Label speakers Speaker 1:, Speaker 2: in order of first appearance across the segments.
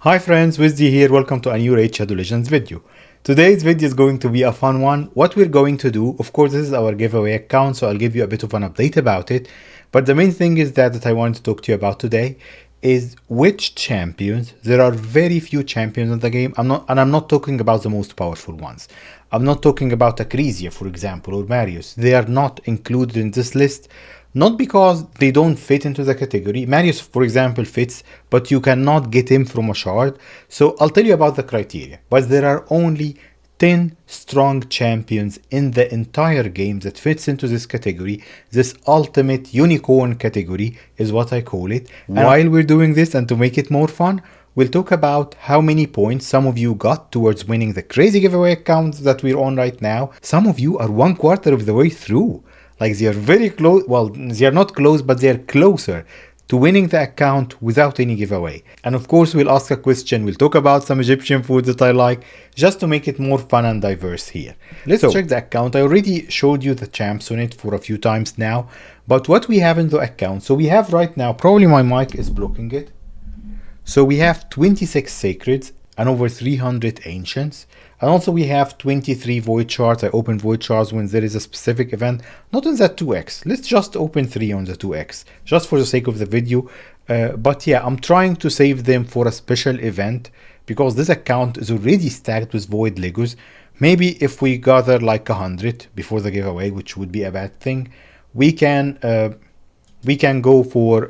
Speaker 1: Hi friends, Wizzy here. Welcome to a new Raid Shadow Legends video. Today's video is going to be a fun one. What we're going to do, of course, this is our giveaway account, so I'll give you a bit of an update about it. But the main thing is that I want to talk to you about today is which champions. There are very few champions in the game. I'm not talking about the most powerful ones. I'm not talking about Akrisia, for example, or Marius. They are not included in this list. Not because they don't fit into the category. Marius, for example, fits, but you cannot get him from a shard. So I'll tell you about the criteria. But there are only 10 strong champions in the entire game that fits into this category. This ultimate unicorn category is what I call it. And while we're doing this, and to make it more fun, we'll talk about how many points some of you got towards winning the crazy giveaway account that we're on right now. Some of you are 1/4 of the way through. Like they are very close, well, they are not close, but they are closer to winning the account without any giveaway. And of course, we'll ask a question, we'll talk about some Egyptian food that I like, just to make it more fun and diverse here. Let's check the account. I already showed you the champs on it for a few times now, but what we have in the account, so we have right now, probably my mic is blocking it. So we have 26 sacreds and over 300 ancients. And also we have 23 void shards. I open void shards when there is a specific event, not on that 2x. Let's just open 3 on the 2x, just for the sake of the video. But yeah, I'm trying to save them for a special event because this account is already stacked with void Legos. Maybe if we gather like 100 before the giveaway, which would be a bad thing, we can go for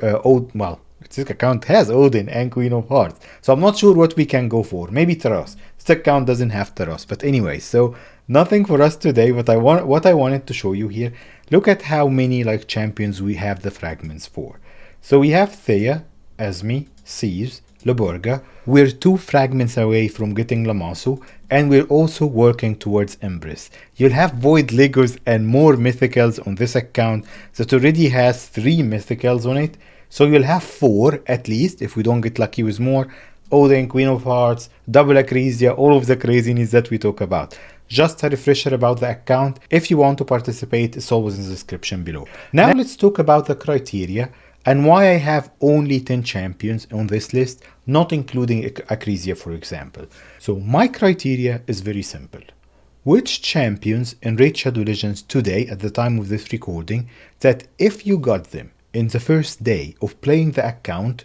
Speaker 1: well, this account has Odin and Queen of Hearts, so I'm not sure what we can go for. Maybe Taras. This account doesn't have Taras, but anyway, so nothing for us today. But what I wanted to show you here, look at how many like champions we have the fragments for. So we have Thea, Esme, Sieves, Leborga. We're 2 fragments away from getting Lamasu, and we're also working towards Empress. You'll have void Legos and more mythicals on this account that already has 3 mythicals on it. So you'll have 4 at least, if we don't get lucky with more. Odin, Queen of Hearts, double Akrisia, all of the craziness that we talk about. Just a refresher about the account. If you want to participate, it's always in the description below. Now let's talk about the criteria and why I have only 10 champions on this list, not including Akrisia, for example. So my criteria is very simple. Which champions in Raid Shadow Legends today, at the time of this recording, that if you got them in the first day of playing the account,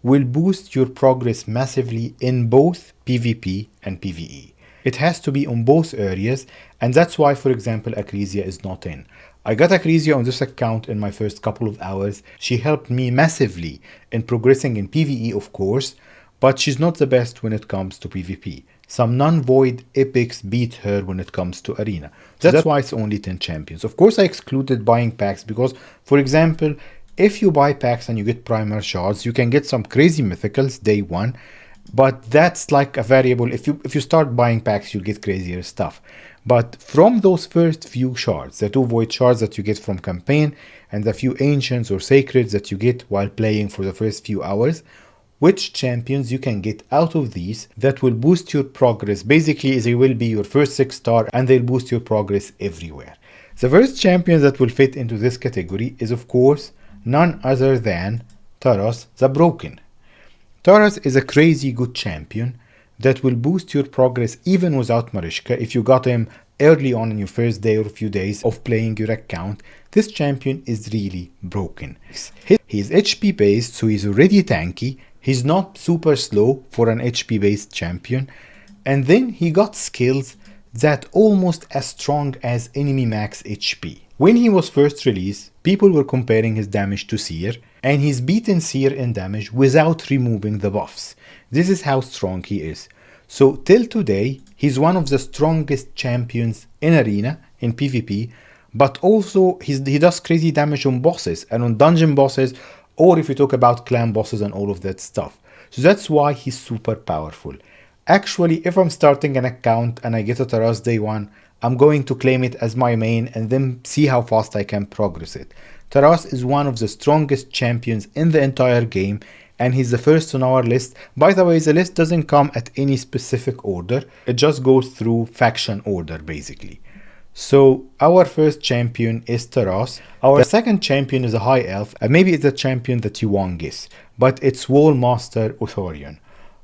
Speaker 1: will boost your progress massively in both PvP and PvE. It has to be on both areas, and that's why, for example, Akrisia is not in. I got Akrisia on this account in my first couple of hours. She helped me massively in progressing in PvE, of course, but she's not the best when it comes to PvP. Some non-void epics beat her when it comes to arena. That's why it's only 10 champions. Of course, I excluded buying packs because, for example, if you buy packs and you get primer shards, you can get some crazy mythicals day 1, but that's like a variable. If you start buying packs, you'll get crazier stuff. But from those first few shards, the 2 void shards that you get from campaign and the few ancients or sacreds that you get while playing for the first few hours, which champions you can get out of these that will boost your progress. Basically, they will be your first 6-star and they'll boost your progress everywhere. The first champion that will fit into this category is, of course, none other than Taras the Broken. Taras is a crazy good champion that will boost your progress even without Marishka. If you got him early on in your first day or few days of playing your account, this champion is really broken. He's HP based, so he's already tanky. He's not super slow for an HP based champion. And then he got skills that almost as strong as enemy max HP. When he was first released, people were comparing his damage to Seer, and he's beaten Seer in damage without removing the buffs. This is how strong he is. So till today, he's one of the strongest champions in arena, in PvP, but also he does crazy damage on bosses and on dungeon bosses, or if you talk about clan bosses and all of that stuff. So that's why he's super powerful. Actually, if I'm starting an account and I get a Taras day 1, I'm going to claim it as my main and then see how fast I can progress it. Taras is one of the strongest champions in the entire game, and he's the first on our list. By the way, the list doesn't come at any specific order. It just goes through faction order, basically. So our first champion is Taras. Our second champion is a high elf, and maybe it's a champion that you won't guess, but it's Wall Master Othorion.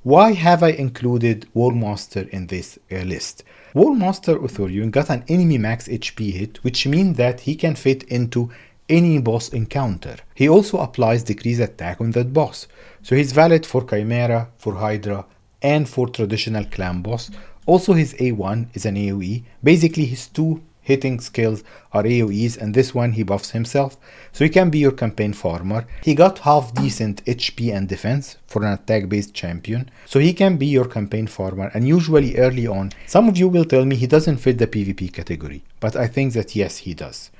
Speaker 1: Why have I included Warmaster in this list? Warmaster Othorion got an enemy max HP hit, which means that he can fit into any boss encounter. He also applies decreased attack on that boss, so he's valid for Chimera, for Hydra, and for traditional clan boss. Also his A1 is an AoE. Basically his two hitting skills are AoEs, and this one he buffs himself, so he can be your campaign farmer. He got half decent HP and defense for an attack based champion, so he can be your campaign farmer. And usually early on, some of you will tell me he doesn't fit the PvP category, but I think that yes, he does.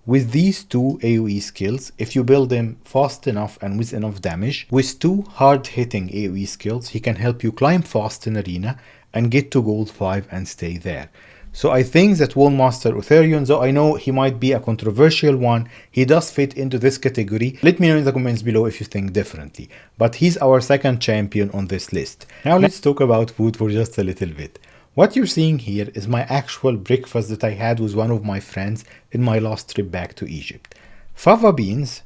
Speaker 1: With these two AoE skills, if you build him fast enough and with enough damage, with two hard-hitting AoE skills, he can help you climb fast in arena and get to gold 5 and stay there. So I think that Warmaster Othorion, though I know he might be a controversial one, he does fit into this category. Let me know in the comments below if you think differently. But he's our second champion on this list. Now let's talk about food for just a little bit. What you're seeing here is my actual breakfast that I had with one of my friends in my last trip back to Egypt. Fava beans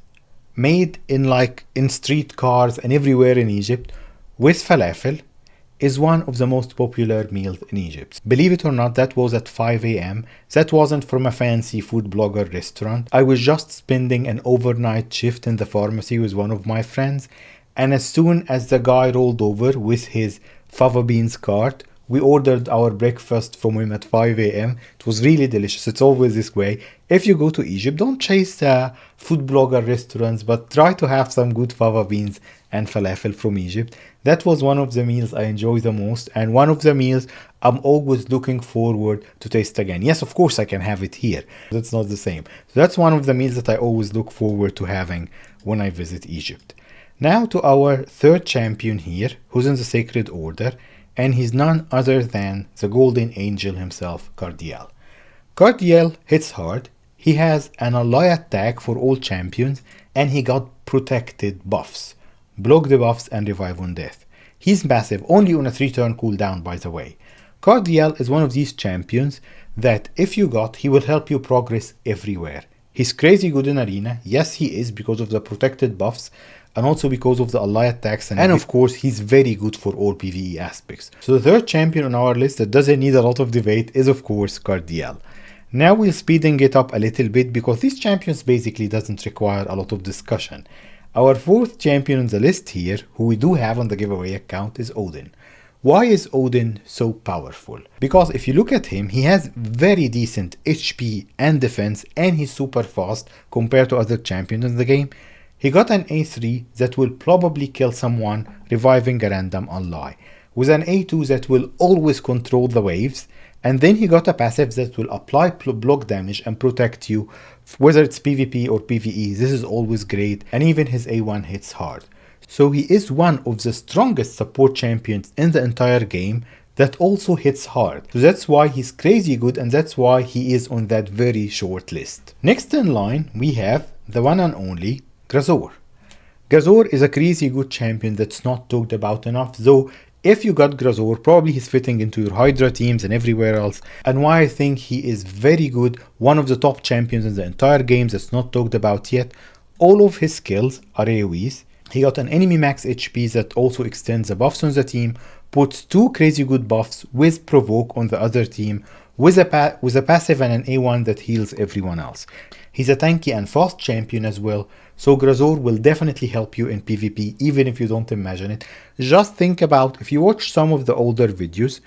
Speaker 1: made in street cars and everywhere in Egypt with falafel is one of the most popular meals in Egypt. Believe it or not, that was at 5 a.m. That wasn't from a fancy food blogger restaurant. I was just spending an overnight shift in the pharmacy with one of my friends, and as soon as the guy rolled over with his fava beans cart, we ordered our breakfast from him at 5 a.m. It was really delicious. It's always this way. If you go to Egypt, don't chase food blogger restaurants, but try to have some good fava beans and falafel from Egypt. That was one of the meals I enjoy the most, and one of the meals I'm always looking forward to taste again. Yes, of course I can have it here. That's not the same. So that's one of the meals that I always look forward to having when I visit Egypt. Now to our third champion here, who's in the Sacred Order, and he's none other than the Golden Angel himself, Cardiel. Cardiel hits hard, he has an ally attack for all champions, and he got protected buffs. Block debuffs and revive on death. He's massive, only on a 3-turn cooldown by the way. Cardiel is one of these champions that if you got, he will help you progress everywhere. He's crazy good in arena, yes he is because of the protected buffs, and also because of the ally attacks, and of course he's very good for all PvE aspects. So the third champion on our list that doesn't need a lot of debate is of course Cardiel. Now we're speeding it up a little bit because these champions basically doesn't require a lot of discussion. Our fourth champion on the list here, who we do have on the giveaway account, is Odin. Why is Odin so powerful? Because if you look at him, he has very decent HP and defense, and he's super fast compared to other champions in the game. He got an A3 that will probably kill someone reviving a random ally, with an A2 that will always control the waves, and then he got a passive that will apply block damage and protect you, whether it's PvP or PvE. This is always great, and even his A1 hits hard. So he is one of the strongest support champions in the entire game that also hits hard. So that's why he's crazy good, and that's why he is on that very short list. Next in line, we have the one and only Graazur. Graazur is a crazy good champion that's not talked about enough, though if you got Graazur, probably he's fitting into your Hydra teams and everywhere else. And why I think he is very good, one of the top champions in the entire game that's not talked about yet. All of his skills are AoEs. He got an enemy max HP that also extends the buffs on the team, puts two crazy good buffs with provoke on the other team, with a passive and an A1 that heals everyone else. He's a tanky and fast champion as well, so Graazur will definitely help you in PvP even if you don't imagine it. Just think about if you watch some of the older videos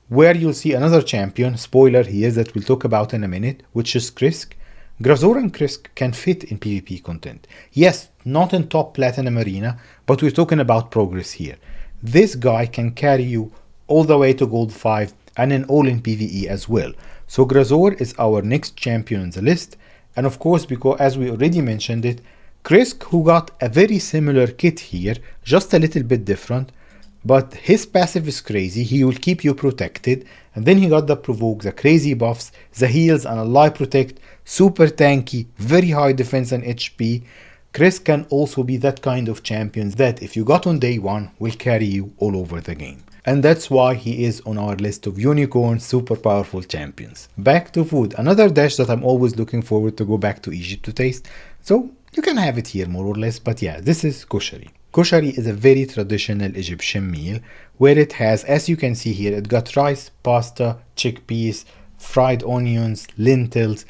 Speaker 1: where you'll see another champion, spoiler here that we'll talk about in a minute, which is Krisk. Graazur and Krisk can fit in PvP content. Yes, not in top platinum arena, but we're talking about progress here. This guy can carry you all the way to gold 5 and in all in PvE as well. So Graazur is our next champion on the list. And of course, because as we already mentioned it, Krisk, who got a very similar kit here, just a little bit different, but his passive is crazy, he will keep you protected, and then he got the provoke, the crazy buffs, the heals and ally protect, super tanky, very high defense and HP. Krisk can also be that kind of champion that if you got on day 1 will carry you all over the game. And that's why he is on our list of unicorn super powerful champions. Back to food, another dish that I'm always looking forward to go back to Egypt to taste, so you can have it here more or less, but yeah, this is Koshari. Koshari is a very traditional Egyptian meal where it has, as you can see here, it got rice, pasta, chickpeas, fried onions, lentils.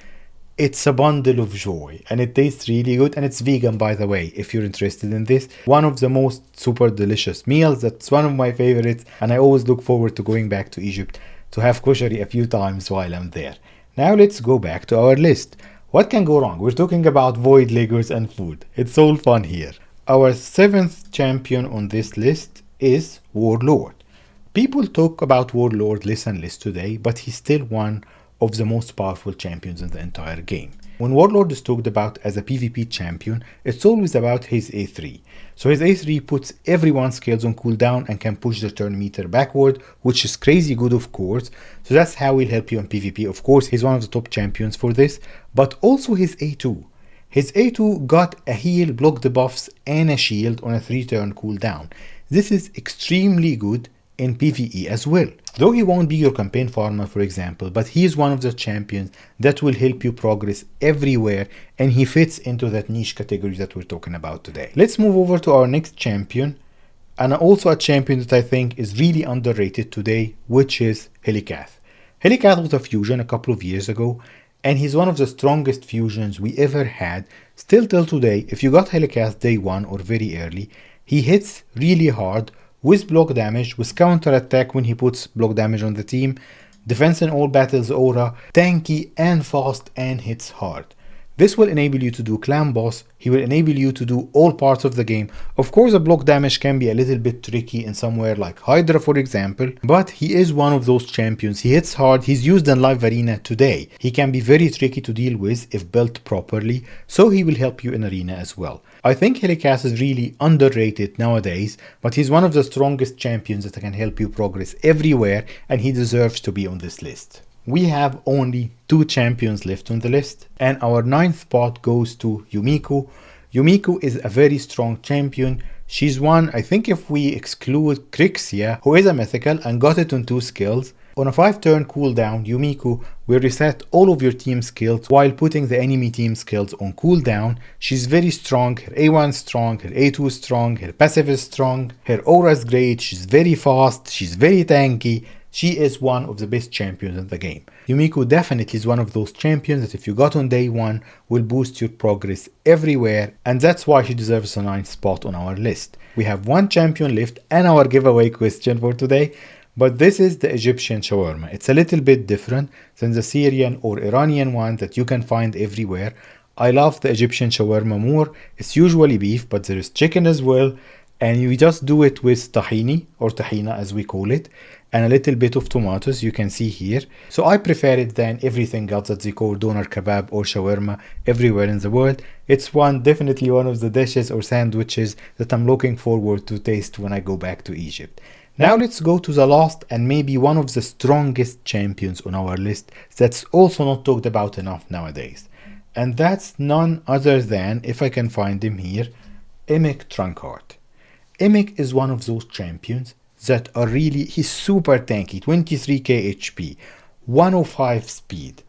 Speaker 1: It's a bundle of joy and it tastes really good, and it's vegan, by the way, if you're interested in this. One of the most super delicious meals. That's one of my favorites, and I always look forward to going back to Egypt to have koshari a few times while I'm there. Now let's go back to our list. What can go wrong? We're talking about void Legos and food. It's all fun here. Our 7th champion on this list is Warlord. People talk about Warlord less and less today, but he's still one of the most powerful champions in the entire game. When Warlord is talked about as a PvP champion, it's always about his A3. So his A3 puts everyone's skills on cooldown and can push the turn meter backward, which is crazy good, of course. So that's how he'll help you in PvP. Of course, he's one of the top champions for this, but also his A2. His A2 got a heal, block debuffs, and a shield on a 3-turn cooldown. This is extremely good in PvE as well. Though he won't be your campaign farmer, for example, but he is one of the champions that will help you progress everywhere, and he fits into that niche category that we're talking about today. Let's move over to our next champion, and also a champion that I think is really underrated today, which is Helicath. Helicath was a fusion a couple of years ago, and he's one of the strongest fusions we ever had. Still till today, if you got Helicath day 1 or very early, he hits really hard with block damage, with counter attack when he puts block damage on the team, defense in all battles aura, tanky and fast, and hits hard. This will enable you to do clan boss. He will enable you to do all parts of the game. Of course, the block damage can be a little bit tricky in somewhere like Hydra, for example, but he is one of those champions. He hits hard. He's used in live arena today. He can be very tricky to deal with if built properly, so he will help you in arena as well. I think Helicath is really underrated nowadays, but he's one of the strongest champions that can help you progress everywhere, and he deserves to be on this list. We have only 2 champions left on the list, and our 9th spot goes to Yumeko. Yumeko is a very strong champion. She's one, I think if we exclude Krisk, who is a mythical and got it on 2 skills. On a 5-turn cooldown, Yumeko will reset all of your team skills while putting the enemy team skills on cooldown. She's very strong, her A1 is strong, her A2 is strong, her passive is strong, her aura is great, she's very fast, she's very tanky. She is one of the best champions in the game. Yumeko definitely is one of those champions that if you got on day 1 will boost your progress everywhere, and that's why she deserves a 9th spot on our list. We have 1 champion left and our giveaway question for today, but this is the Egyptian shawarma. It's a little bit different than the Syrian or Iranian one that you can find everywhere. I love the Egyptian shawarma more. It's usually beef, but there is chicken as well, and you just do it with tahini, or tahina as we call it, and a little bit of tomatoes, you can see here. So I prefer it than everything else that they call doner kebab or shawarma everywhere in the world. It's definitely one of the dishes or sandwiches that I'm looking forward to taste when I go back to Egypt. Now let's go to the last and maybe one of the strongest champions on our list that's also not talked about enough nowadays. And that's none other than, if I can find him here, Emic Trunkheart. Emic is one of those champions that are really, he's super tanky, 23k HP, 105 speed.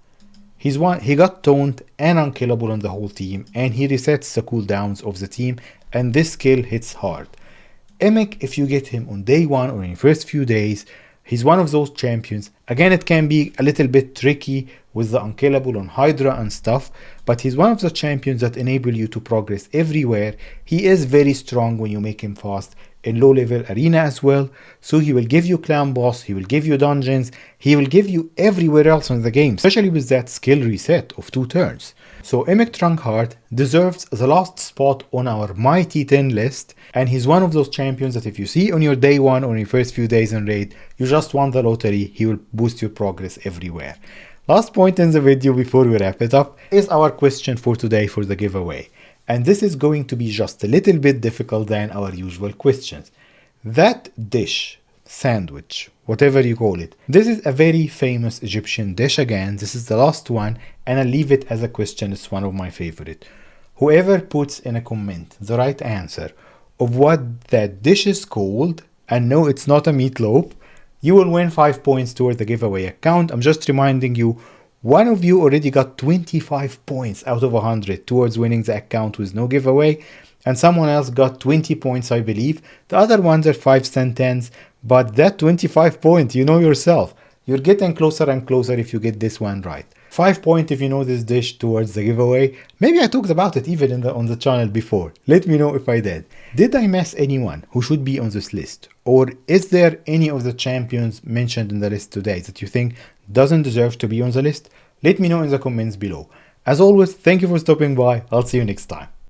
Speaker 1: He got toned and unkillable on the whole team, and he resets the cooldowns of the team, and this skill hits hard. Emic, if you get him on day 1 or in the first few days, he's one of those champions. Again, it can be a little bit tricky with the unkillable on Hydra and stuff, but he's one of the champions that enable you to progress everywhere. He is very strong when you make him fast in low level arena as well, so he will give you clan boss, he will give you dungeons, he will give you everywhere else in the game, especially with that skill reset of 2 turns. So Emic Trunkheart deserves the last spot on our mighty 10 list, and he's one of those champions that if you see on your day 1 or in your first few days in raid, you just won the lottery, he will boost your progress everywhere. Last point in the video before we wrap it up is our question for today for the giveaway. And this is going to be just a little bit difficult than our usual questions. That dish, sandwich, whatever you call it, this is a very famous Egyptian dish. Again, this is the last one, and I'll leave it as a question. It's one of my favorite. Whoever puts in a comment the right answer of what that dish is called, and no, it's not a meatloaf, you will win 5 points toward the giveaway account. I'm just reminding you, One of you already got 25 points out of 100 towards winning the account with no giveaway, and someone else got 20 points, I believe. The other ones are 5s and 10s, but that 25 point, you know yourself, you're getting closer and closer if you get this one right. 5 points if you know this dish towards the giveaway. Maybe I talked about it even on the channel before. Let me know if I did. Did I miss anyone who should be on this list? Or is there any of the champions mentioned in the list today that you think doesn't deserve to be on the list? Let me know in the comments below. As always, thank you for stopping by. I'll see you next time.